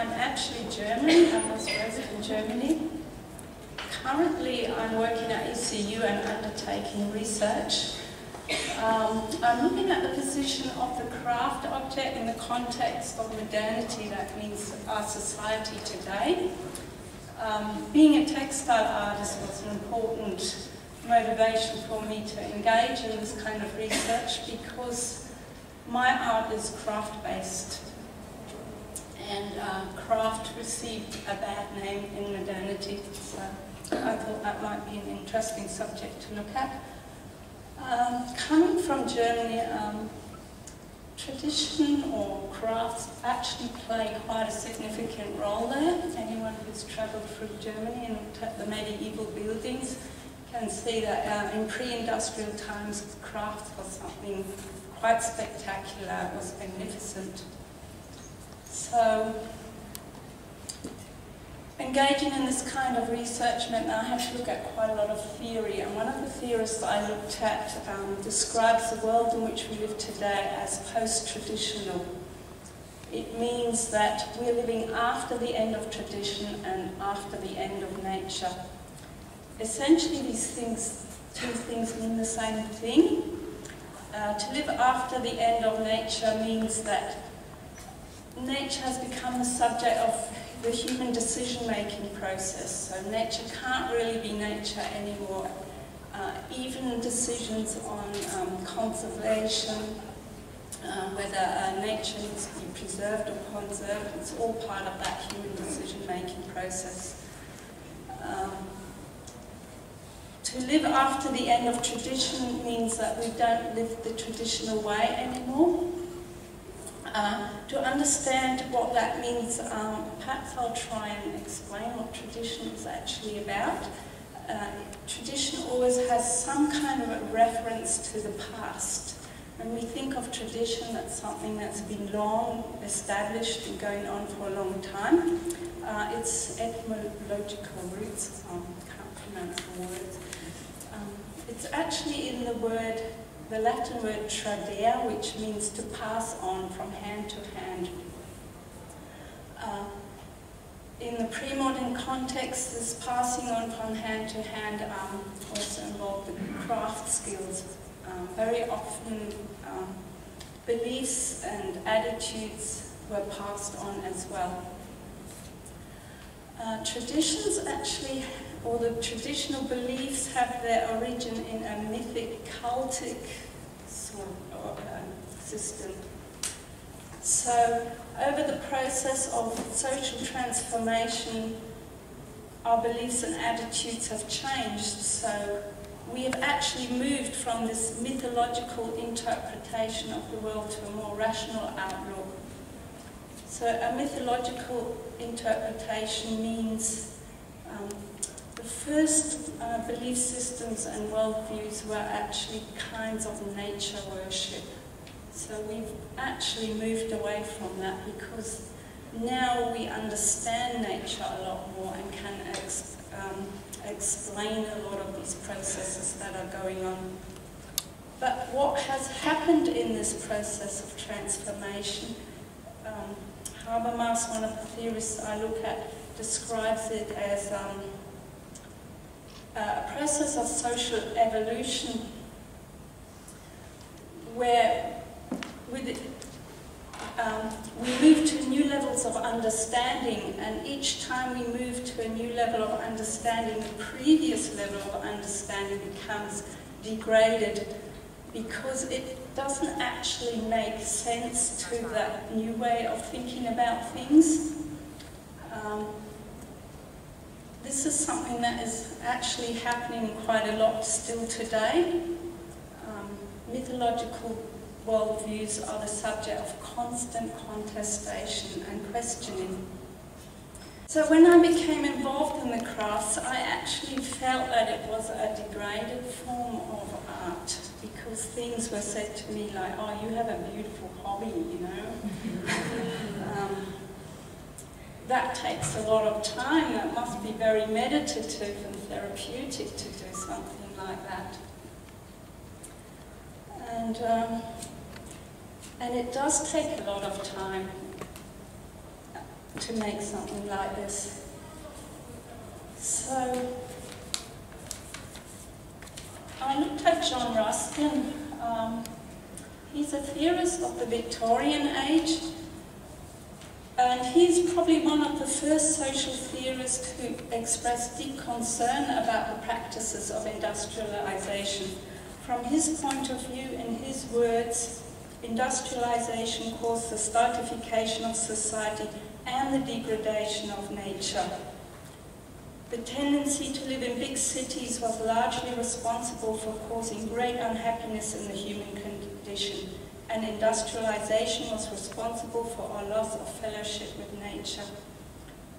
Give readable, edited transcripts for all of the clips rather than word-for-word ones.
I'm actually German. I was raised in Germany. Currently, I'm working at ECU and undertaking research. I'm looking at the position of the craft object in the context of modernity, that means our society today. Being a textile artist was an important motivation for me to engage in this kind of research because my art is craft-based, and craft received a bad name in modernity, so I thought that might be an interesting subject to look at. Coming from Germany, tradition or crafts actually play quite a significant role there. Anyone who's travelled through Germany and looked at the medieval buildings can see that in pre-industrial times, craft was something quite spectacular, it was magnificent. So, engaging in this kind of research meant that I had to look at quite a lot of theory, and one of the theorists I looked at describes the world in which we live today as post-traditional. It means that we're living after the end of tradition and after the end of nature. Essentially, two things mean the same thing. To live after the end of nature means that nature has become the subject of the human decision-making process. So nature can't really be nature anymore. Even decisions on conservation, whether nature needs to be preserved or conserved, it's all part of that human decision-making process. To live after the end of tradition means that we don't live the traditional way anymore. To understand what that means, perhaps I'll try and explain what tradition is actually about. Tradition always has some kind of a reference to the past. When we think of tradition, that's something that's been long established and going on for a long time. Its etymological roots, I can't pronounce the words. It's actually in the Latin word tradere, which means to pass on from hand to hand. In the pre-modern context, this passing on from hand to hand also involved the craft skills. Very often, beliefs and attitudes were passed on as well. Traditions actually, or the traditional beliefs, have their origin in a mythic, cultic sort of system. So, over the process of social transformation, our beliefs and attitudes have changed. So, we have actually moved from this mythological interpretation of the world to a more rational outlook. So, a mythological interpretation means the first belief systems and worldviews were actually kinds of nature worship. So we've actually moved away from that because now we understand nature a lot more and can explain a lot of these processes that are going on. But what has happened in this process of transformation, Habermas, one of the theorists I look at, describes it as a process of social evolution where we move to new levels of understanding, and each time we move to a new level of understanding, the previous level of understanding becomes degraded because it doesn't actually make sense to that new way of thinking about things. This is something that is actually happening quite a lot still today. Mythological worldviews are the subject of constant contestation and questioning. So when I became involved in the crafts, I actually felt that it was a degraded form of art because things were said to me like, oh, you have a beautiful hobby, you know. That takes a lot of time. That must be very meditative and therapeutic to do something like that. And it does take a lot of time. to make something like this. So I looked at John Ruskin. He's a theorist of the Victorian age, and he's probably one of the first social theorists who expressed deep concern about the practices of industrialization. From his point of view, in his words, industrialization caused the stultification of society and the degradation of nature. The tendency to live in big cities was largely responsible for causing great unhappiness in the human condition, and industrialization was responsible for our loss of fellowship with nature.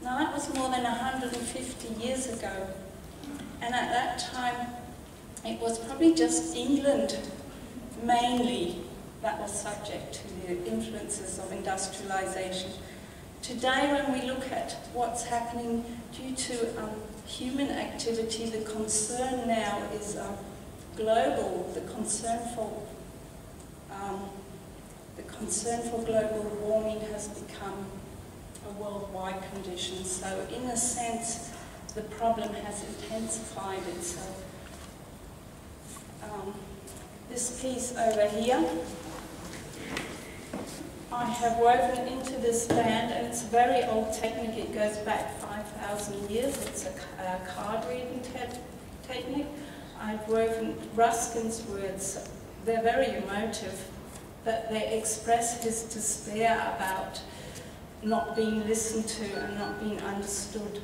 Now that was more than 150 years ago, and at that time it was probably just England mainly that was subject to the influences of industrialization. Today, when we look at what's happening due to human activity, the concern now is global. The concern for global warming has become a worldwide condition. So, in a sense, the problem has intensified itself. This piece over here, I have woven into this band, and it's a very old technique. It goes back 5,000 years. It's a card reading technique. I've woven Ruskin's words. They're very emotive, but they express his despair about not being listened to and not being understood.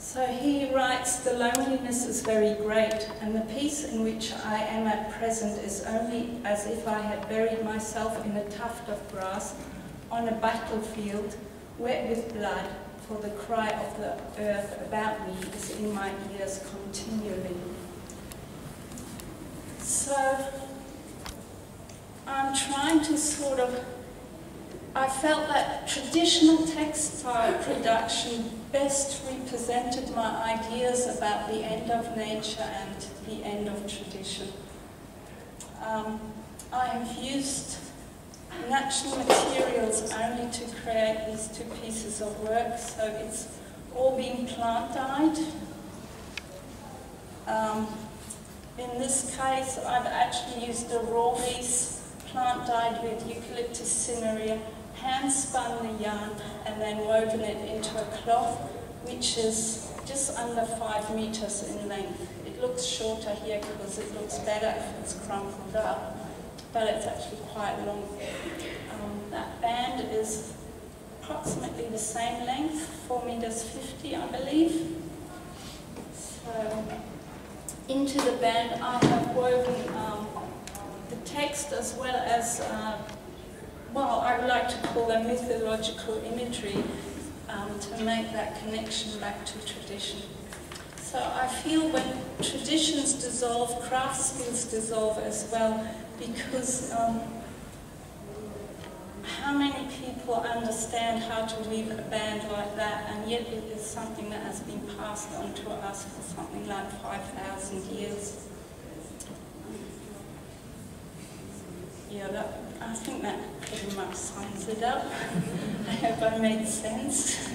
So he writes, "The loneliness is very great, and the peace in which I am at present is only as if I had buried myself in a tuft of grass on a battlefield, wet with blood, for the cry of the earth about me is in my ears continually." So I'm trying to I felt that traditional textile production best represented my ideas about the end of nature and the end of tradition. I have used natural materials only to create these two pieces of work, so it's all been plant dyed. In this case, I've actually used a raw lease, plant dyed with eucalyptus cinerea, hand spun the yarn, and then woven it into a cloth which is just under 5 meters in length. It looks shorter here because it looks better if it's crumpled up, but it's actually quite long. That band is approximately the same length, 4 meters 50, I believe. So into the band I have woven the text as well as well, I would like to call them mythological imagery to make that connection back to tradition. So I feel when traditions dissolve, craft skills dissolve as well, because how many people understand how to weave a band like that, and yet it is something that has been passed on to us for something like 5,000 years. Yeah, I think that pretty much sums it up. I hope I made sense.